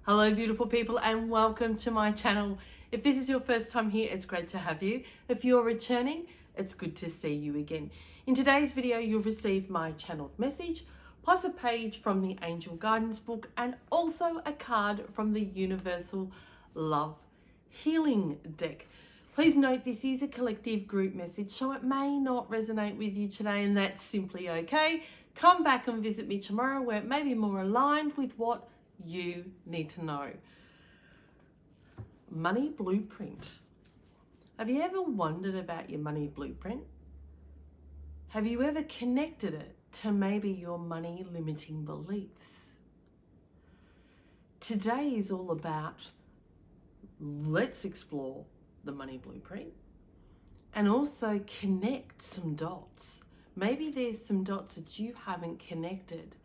Hello beautiful people and welcome to my channel. If this is your first time here, it's great to have you. If you're returning, it's good to see you again. In today's video, you'll receive my channeled message, plus a page from the Angel Guidance book and also a card from the Universal Love Healing deck. Please note this is a collective group message, so it may not resonate with you today, and that's simply okay. Come back and visit me tomorrow where it may be more aligned with what you need to know. Money blueprint. Have you ever wondered about your money blueprint? Have you ever connected it to maybe your money limiting beliefs? Today is all about let's explore the money blueprint and also connect some dots. Maybe there's some dots that you haven't connected,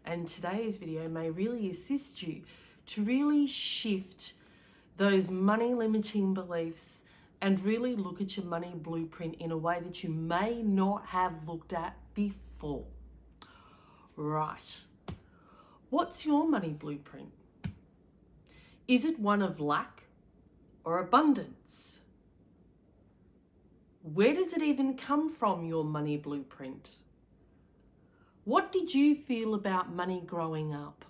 and today's video may really assist you to really shift those money limiting beliefs and really look at your money blueprint in a way that you may not have looked at before. Right. What's your money blueprint? Is it one of lack or abundance? Where does it even come from, your money blueprint? What did you feel about money growing up?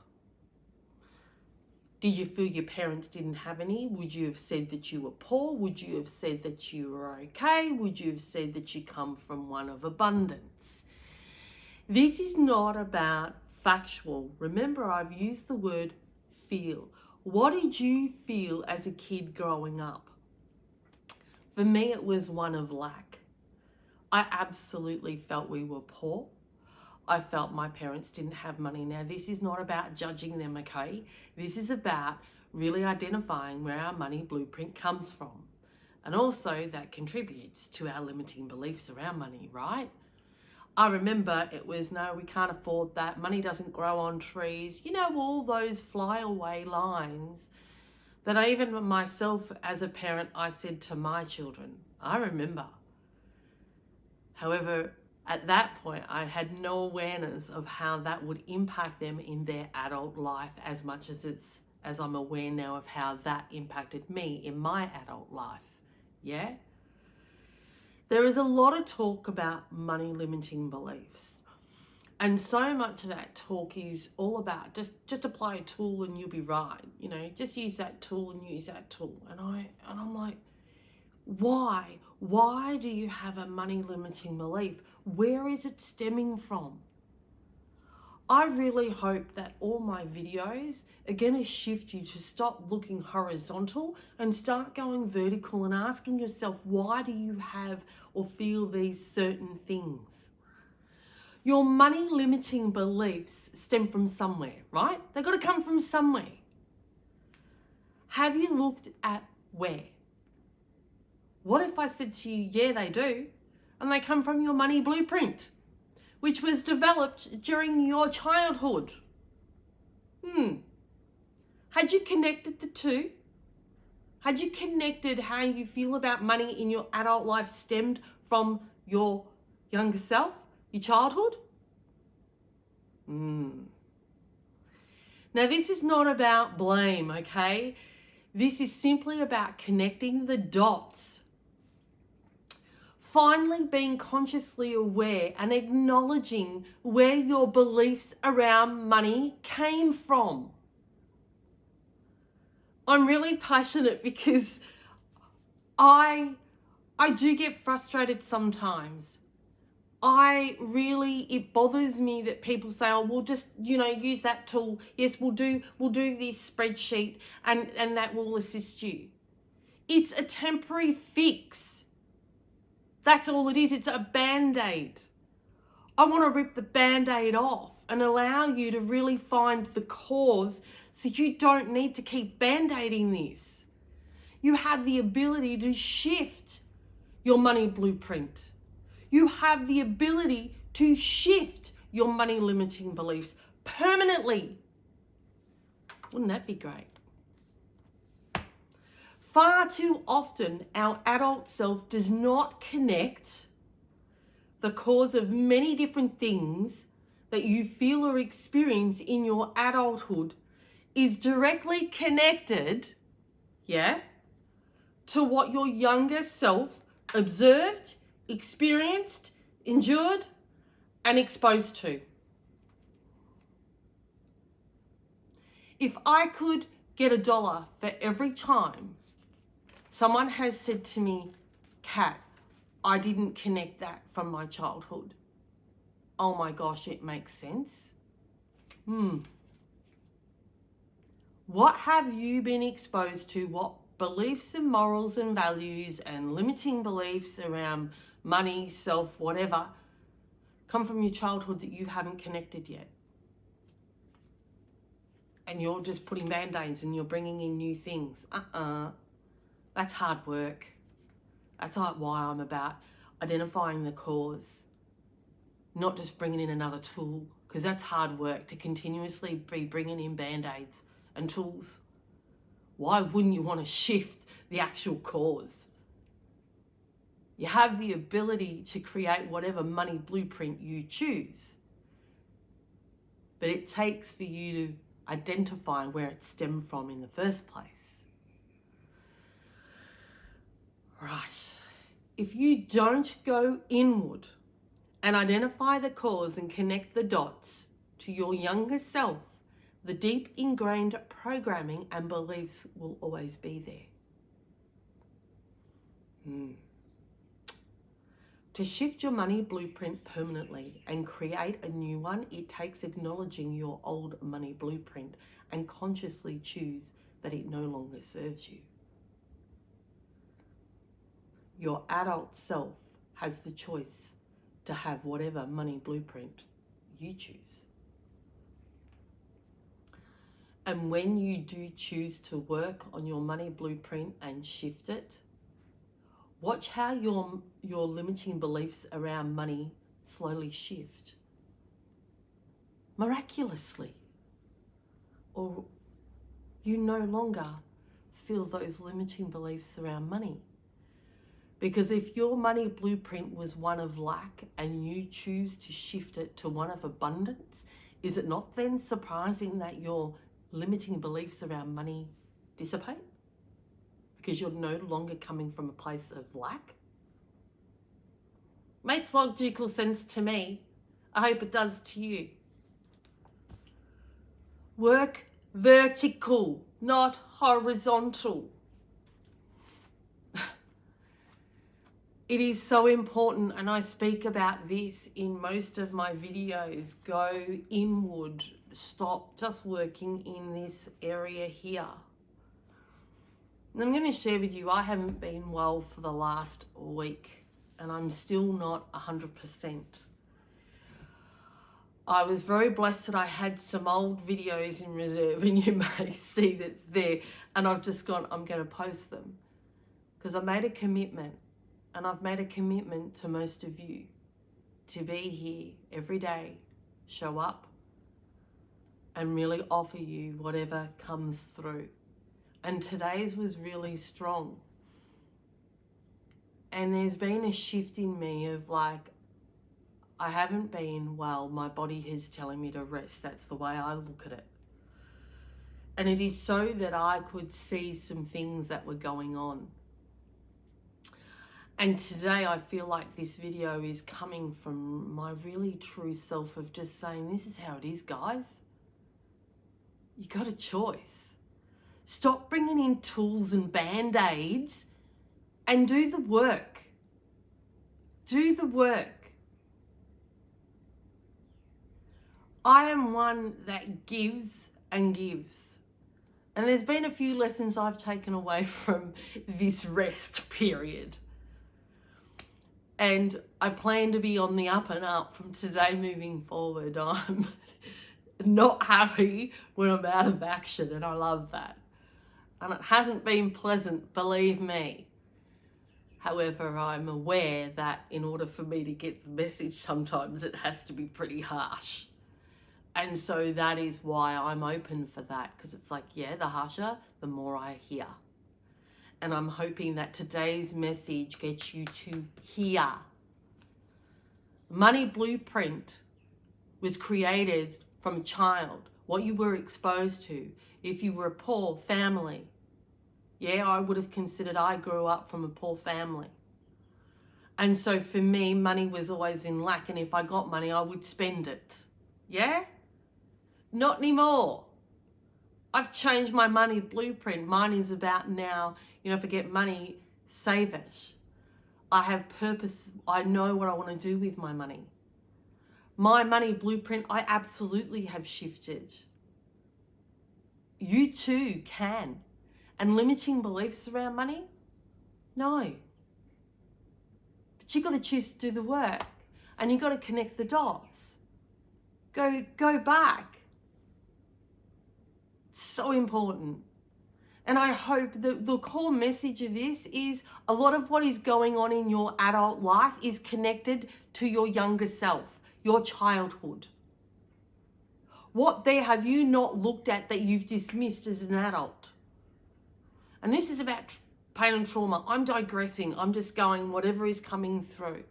Did you feel your parents didn't have any? Would you have said that you were poor? Would you have said that you were okay? Would you have said that you come from one of abundance? This is not about factual. Remember, I've used the word feel. What did you feel as a kid growing up? For me, it was one of lack. I absolutely felt we were poor. I felt my parents didn't have money. Now, this is not about judging them, okay? This is about really identifying where our money blueprint comes from. And also that contributes to our limiting beliefs around money, right? I remember it was, no, we can't afford that. Money doesn't grow on trees. You know, all those flyaway lines that I even myself as a parent, I said to my children. I remember. However, at that point, I had no awareness of how that would impact them in their adult life as much as I'm aware now of how that impacted me in my adult life. Yeah? There is a lot of talk about money limiting beliefs. And so much of that talk is all about just apply a tool and you'll be right. You know, just use that tool and use that tool. And I'm like, why? Why do you have a money limiting belief? Where is it stemming from? I really hope that all my videos are going to shift you to stop looking horizontal and start going vertical and asking yourself, why do you have or feel these certain things? Your money limiting beliefs stem from somewhere, right? They've got to come from somewhere. Have you looked at where? What if I said to you, yeah, they do, and they come from your money blueprint, which was developed during your childhood? Had you connected the two? Had you connected how you feel about money in your adult life stemmed from your younger self, your childhood? Now, this is not about blame, okay? This is simply about connecting the dots. Finally being consciously aware and acknowledging where your beliefs around money came from. I'm really passionate because I do get frustrated sometimes. It bothers me that people say, oh, we'll just, use that tool. Yes, we'll do this spreadsheet and that will assist you. It's a temporary fix. That's all it is. It's a Band-Aid. I want to rip the Band-Aid off and allow you to really find the cause so you don't need to keep Band-Aiding this. You have the ability to shift your money blueprint. You have the ability to shift your money limiting beliefs permanently. Wouldn't that be great? Far too often, our adult self does not connect the cause of many different things that you feel or experience in your adulthood is directly connected, yeah, to what your younger self observed, experienced, endured, and exposed to. If I could get $1 for every time someone has said to me, Kat, I didn't connect that from my childhood. Oh my gosh, it makes sense. What have you been exposed to? What beliefs and morals and values and limiting beliefs around money, self, whatever, come from your childhood that you haven't connected yet? And you're just putting band-aids and you're bringing in new things. That's hard work. That's why I'm about identifying the cause, not just bringing in another tool, because that's hard work to continuously be bringing in band-aids and tools. Why wouldn't you want to shift the actual cause? You have the ability to create whatever money blueprint you choose, but it takes for you to identify where it stemmed from in the first place. Right. If you don't go inward and identify the cause and connect the dots to your younger self, the deep ingrained programming and beliefs will always be there. To shift your money blueprint permanently and create a new one, it takes acknowledging your old money blueprint and consciously choose that it no longer serves you. Your adult self has the choice to have whatever money blueprint you choose. And when you do choose to work on your money blueprint and shift it, watch how your limiting beliefs around money slowly shift. Miraculously. Or you no longer feel those limiting beliefs around money. Because if your money blueprint was one of lack and you choose to shift it to one of abundance, is it not then surprising that your limiting beliefs around money dissipate? Because you're no longer coming from a place of lack? Makes logical sense to me. I hope it does to you. Work vertical, not horizontal. It is so important, and I speak about this in most of my videos. Go inward. Stop just working in this area here. And I'm going to share with you, I haven't been well for the last week, and I'm still not 100%. I was very blessed that I had some old videos in reserve, and you may see that there, and I've just gone, I'm going to post them. Because I made a commitment, and I've made a commitment to most of you to be here every day, show up, and really offer you whatever comes through. And today's was really strong. And there's been a shift in me of like, I haven't been well, my body is telling me to rest. That's the way I look at it. And it is so that I could see some things that were going on. And today I feel like this video is coming from my really true self of just saying, this is how it is, guys. You got a choice. Stop bringing in tools and band-aids and do the work. Do the work. I am one that gives and gives. And there's been a few lessons I've taken away from this rest period. And I plan to be on the up and up from today moving forward. I'm not happy when I'm out of action, and I love that. And it hasn't been pleasant, believe me. However, I'm aware that in order for me to get the message, sometimes it has to be pretty harsh. And so that is why I'm open for that, because it's like, yeah, the harsher, the more I hear. And I'm hoping that today's message gets you to hear. Money Blueprint was created from a child what you were exposed to. If you were a poor family, yeah, I would have considered I grew up from a poor family. And so for me, money was always in lack. And if I got money, I would spend it. Yeah? Not anymore. I've changed my money blueprint. Mine is about now, if I get money, save it. I have purpose. I know what I want to do with my money. My money blueprint, I absolutely have shifted. You too can. And limiting beliefs around money? No. But you've got to choose to do the work. And you've got to connect the dots. Go back. So important. And I hope that the core message of this is a lot of what is going on in your adult life is connected to your younger self, your childhood. What there have you not looked at that you've dismissed as an adult? And this is about pain and trauma. I'm digressing. I'm just going whatever is coming through.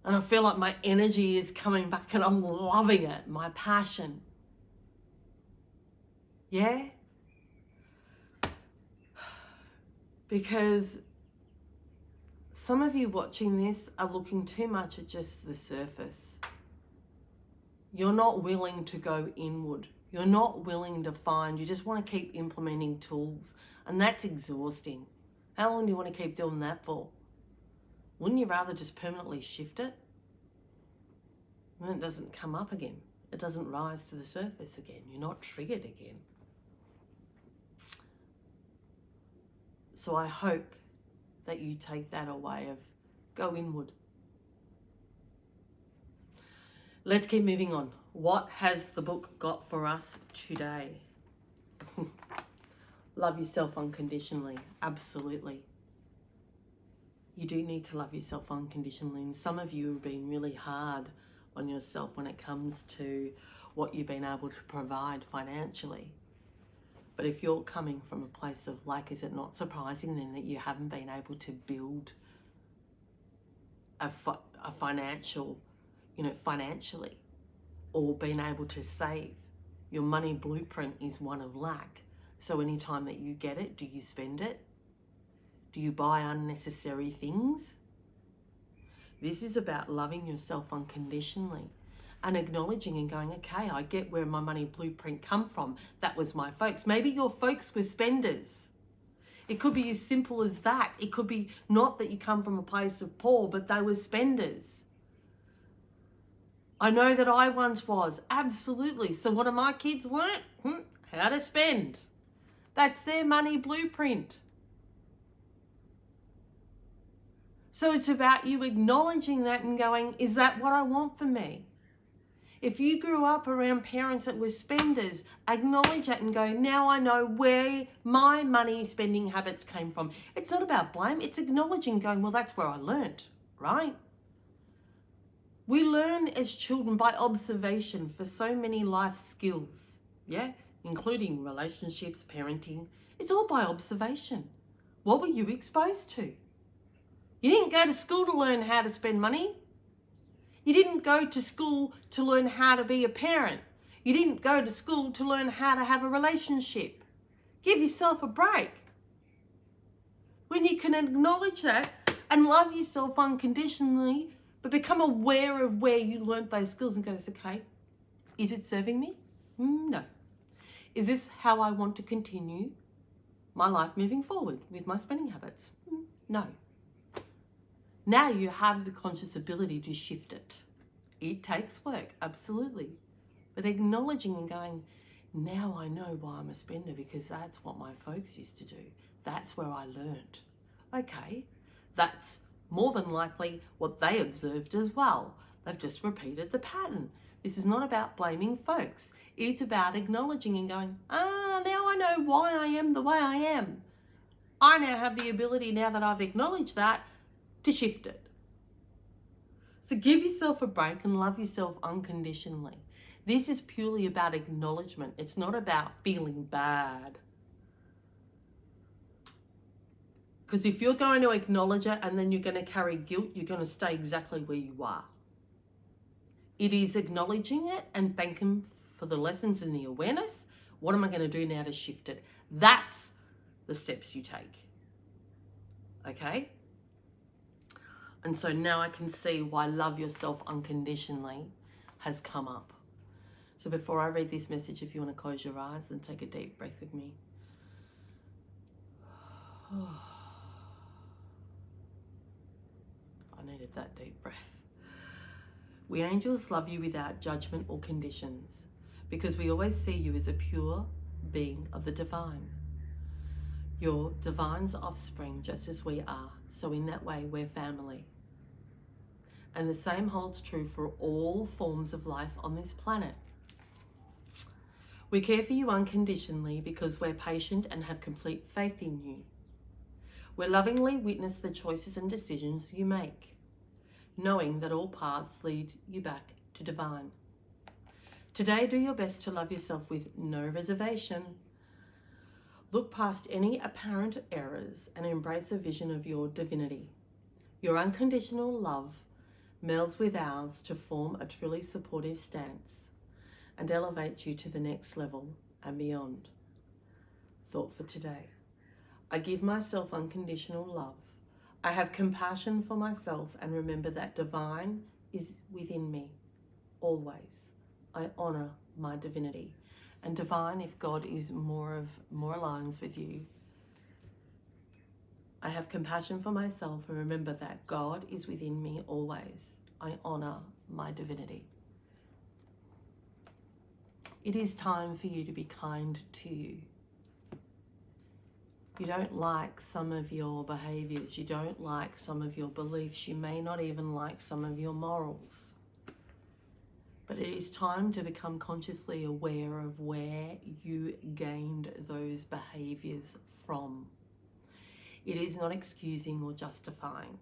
And I feel like my energy is coming back and I'm loving it, my passion. Yeah? Because some of you watching this are looking too much at just the surface. You're not willing to go inward. You're not willing to find. You just want to keep implementing tools. And that's exhausting. How long do you want to keep doing that for? Wouldn't you rather just permanently shift it? And it doesn't come up again. It doesn't rise to the surface again. You're not triggered again. So I hope that you take that away of go inward. Let's keep moving on. What has the book got for us today? Love yourself unconditionally. Absolutely. You do need to love yourself unconditionally. And some of you have been really hard on yourself when it comes to what you've been able to provide financially. But if you're coming from a place of lack, is it not surprising then that you haven't been able to build a financial, financially, or been able to save? Your money blueprint is one of lack. So anytime that you get it, do you spend it? Do you buy unnecessary things? This is about loving yourself unconditionally and acknowledging and going, okay, I get where my money blueprint come from. That was my folks. Maybe your folks were spenders. It could be as simple as that. It could be not that you come from a place of poor, but they were spenders. I know that I once was, absolutely. So what do my kids learn? How to spend. That's their money blueprint. So it's about you acknowledging that and going, is that what I want for me? If you grew up around parents that were spenders, acknowledge that and go, now I know where my money spending habits came from. It's not about blame. It's acknowledging, going, well, that's where I learned, right? We learn as children by observation for so many life skills, yeah, including relationships, parenting. It's all by observation. What were you exposed to? You didn't go to school to learn how to spend money. You didn't go to school to learn how to be a parent. You didn't go to school to learn how to have a relationship. Give yourself a break. When you can acknowledge that and love yourself unconditionally, but become aware of where you learned those skills and go, okay, is it serving me? No. Is this how I want to continue my life moving forward with my spending habits? No. Now you have the conscious ability to shift it. It takes work, absolutely. But acknowledging and going, now I know why I'm a spender, because that's what my folks used to do. That's where I learned. Okay, that's more than likely what they observed as well. They've just repeated the pattern. This is not about blaming folks. It's about acknowledging and going, now I know why I am the way I am. I now have the ability, now that I've acknowledged that, to shift it. So give yourself a break and love yourself unconditionally. This is purely about acknowledgement. It's not about feeling bad. Because if you're going to acknowledge it and then you're going to carry guilt, you're going to stay exactly where you are. It is acknowledging it and thanking for the lessons and the awareness. What am I going to do now to shift it? That's the steps you take. Okay? And so now I can see why love yourself unconditionally has come up. So before I read this message, if you want to close your eyes and take a deep breath with me. I needed that deep breath. We angels love you without judgment or conditions because we always see you as a pure being of the divine. You're divine's offspring just as we are, so in that way we're family. And the same holds true for all forms of life on this planet. We care for you unconditionally because we're patient and have complete faith in you. We lovingly witness the choices and decisions you make, knowing that all paths lead you back to divine. Today, do your best to love yourself with no reservation. Look past any apparent errors and embrace a vision of your divinity. Your unconditional love melds with ours to form a truly supportive stance and elevates you to the next level and beyond. Thought for today. I give myself unconditional love. I have compassion for myself and remember that divine is within me, always. I honor my divinity. And divine, if God is more aligns with you. I have compassion for myself and remember that God is within me always. I honor my divinity. It is time for you to be kind to you. You don't like some of your behaviors. You don't like some of your beliefs. You may not even like some of your morals. But it is time to become consciously aware of where you gained those behaviors from. It is not excusing or justifying.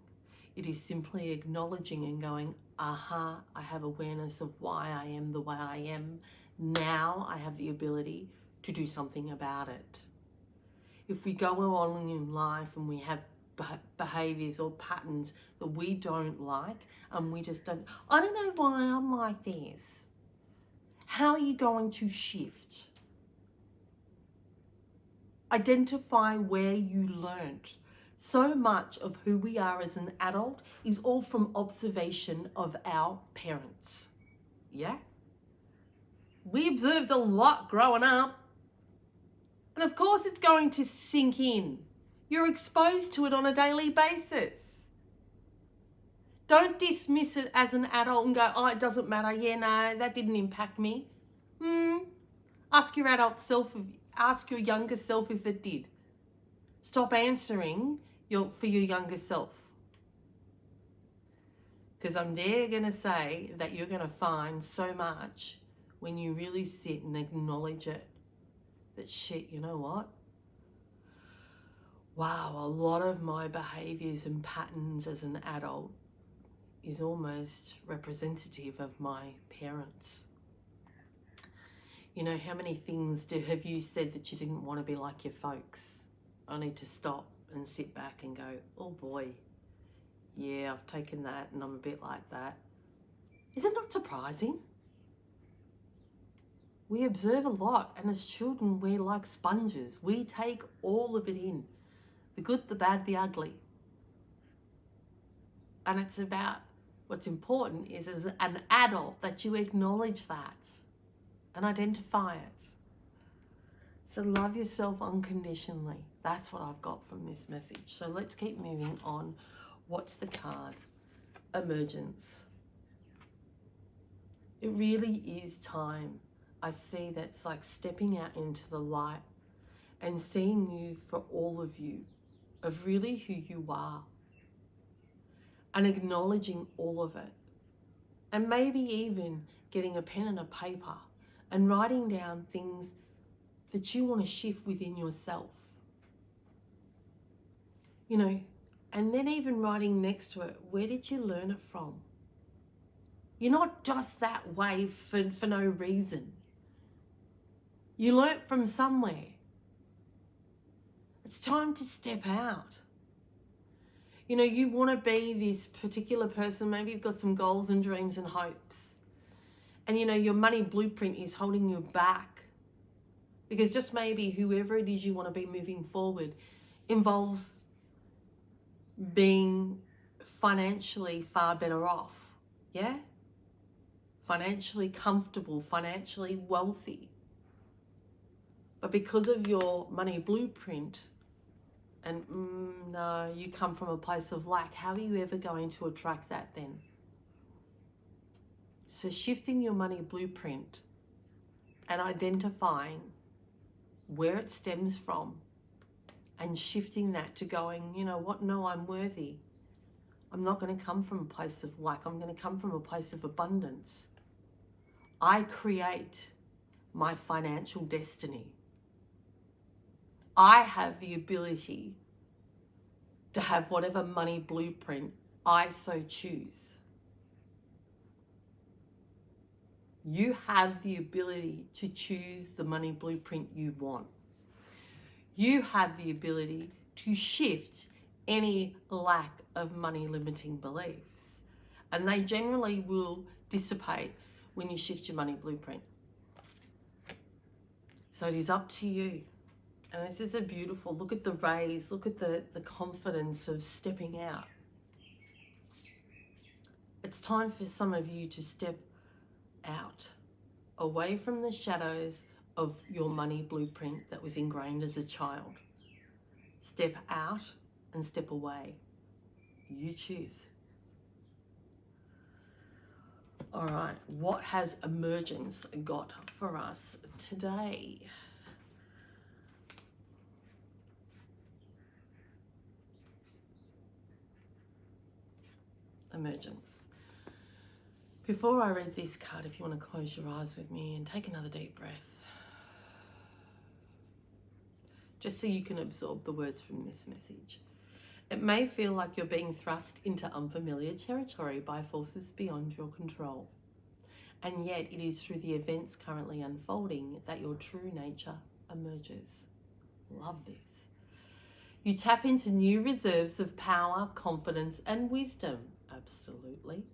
It is simply acknowledging and going, aha, I have awareness of why I am the way I am. Now I have the ability to do something about it. If we go along in life and we have behaviors or patterns that we don't like and we just don't, I don't know why I'm like this. How are you going to shift? Identify where you learnt. So much of who we are as an adult is all from observation of our parents. Yeah? We observed a lot growing up. And of course it's going to sink in. You're exposed to it on a daily basis. Don't dismiss it as an adult and go, oh, it doesn't matter. Yeah, no, that didn't impact me. Ask your adult self, ask your younger self if it did. Stop answering for your younger self. Because I'm dare going to say that you're going to find so much when you really sit and acknowledge it. That shit, you know what? Wow, a lot of my behaviors and patterns as an adult is almost representative of my parents. You know, how many things have you said that you didn't want to be like your folks? I need to stop and sit back and go, oh boy, yeah, I've taken that and I'm a bit like that. Is it not surprising? We observe a lot, and as children, we're like sponges. We take all of it in. The good, the bad, the ugly. And it's about, what's important is as an adult that you acknowledge that and identify it. So love yourself unconditionally. That's what I've got from this message. So let's keep moving on. What's the card? Emergence. It really is time. I see that's like stepping out into the light and seeing you for all of you, of really who you are, and acknowledging all of it. And maybe even getting a pen and a paper and writing down things that you want to shift within yourself. You know, and then even writing next to it, where did you learn it from? You're not just that way for no reason. You learnt from somewhere. It's time to step out. You know, you want to be this particular person. Maybe you've got some goals and dreams and hopes. And you know, your money blueprint is holding you back because just maybe whoever it is you want to be moving forward involves being financially far better off. Yeah? Financially comfortable, financially wealthy. But because of your money blueprint, and no, you come from a place of lack, how are you ever going to attract that then? So shifting your money blueprint and identifying where it stems from and shifting that to going, you know what, no, I'm worthy. I'm not going to come from a place of lack. I'm going to come from a place of abundance. I create my financial destiny. I have the ability to have whatever money blueprint I so choose. You have the ability to choose the money blueprint you want. You have the ability to shift any lack of money limiting beliefs. And they generally will dissipate when you shift your money blueprint. So it is up to you. And this is a beautiful, look at the rays, look at the confidence of stepping out. It's time for some of you to step out, away from the shadows of your money blueprint that was ingrained as a child. Step out and step away. You choose. All right, what has emergence got for us today? Emergence. Before I read this card, if you want to close your eyes with me and take another deep breath, just so you can absorb the words from this message. It may feel like you're being thrust into unfamiliar territory by forces beyond your control. And yet it is through the events currently unfolding that your true nature emerges. Love this. You tap into new reserves of power, confidence, and wisdom. Absolutely.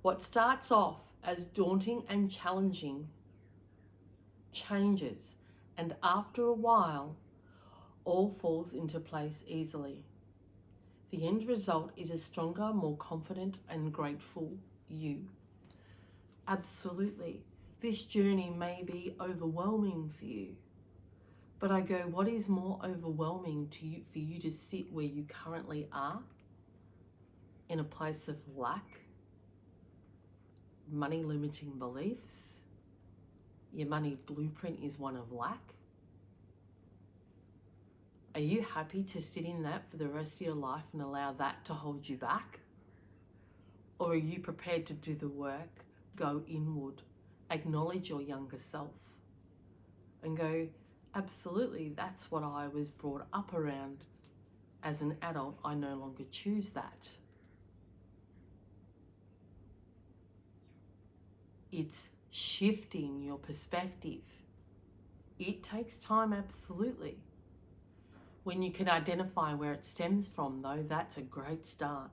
What starts off as daunting and challenging changes, and after a while, all falls into place easily. The end result is a stronger, more confident, and grateful you. Absolutely. This journey may be overwhelming for you, but I go, what is more overwhelming to you for you to sit where you currently are, in a place of lack, money limiting beliefs? Your money blueprint is one of lack. Are you happy to sit in that for the rest of your life and allow that to hold you back? Or are you prepared to do the work, go inward, acknowledge your younger self, and go, absolutely, that's what I was brought up around. As an adult, I no longer choose that. It's shifting your perspective. It takes time, absolutely. When you can identify where it stems from, though, that's a great start.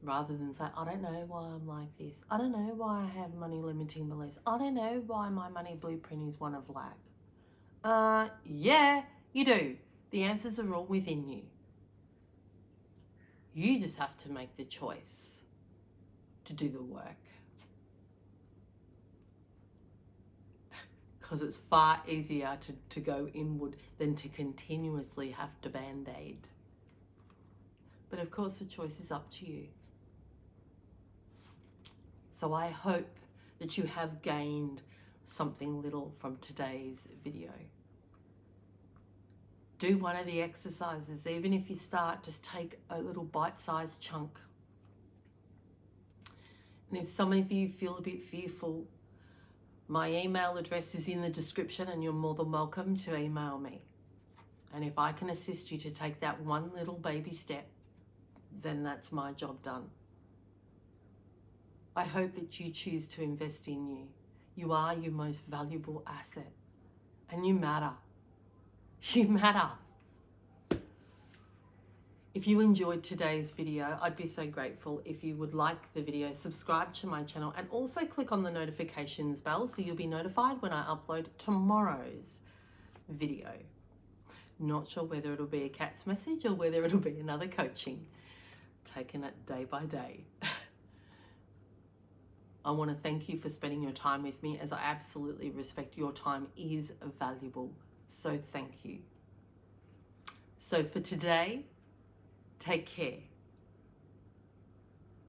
Rather than say, I don't know why I'm like this. I don't know why I have money limiting beliefs. I don't know why my money blueprint is one of lack. Yeah, you do. The answers are all within you. You just have to make the choice to do the work. Because it's far easier to go inward than to continuously have to band-aid. But of course, the choice is up to you. So I hope that you have gained something little from today's video. Do one of the exercises. Even if you start, just take a little bite-sized chunk. And if some of you feel a bit fearful, my email address is in the description and you're more than welcome to email me. And if I can assist you to take that one little baby step, then that's my job done. I hope that you choose to invest in you. You are your most valuable asset. And you matter. You matter. If you enjoyed today's video, I'd be so grateful if you would like the video, subscribe to my channel, and also click on the notifications bell so you'll be notified when I upload tomorrow's video. Not sure whether it'll be a cat's message or whether it'll be another coaching. Taking it day by day. I want to thank you for spending your time with me, as I absolutely respect your time is valuable. So thank you. So for today, take care.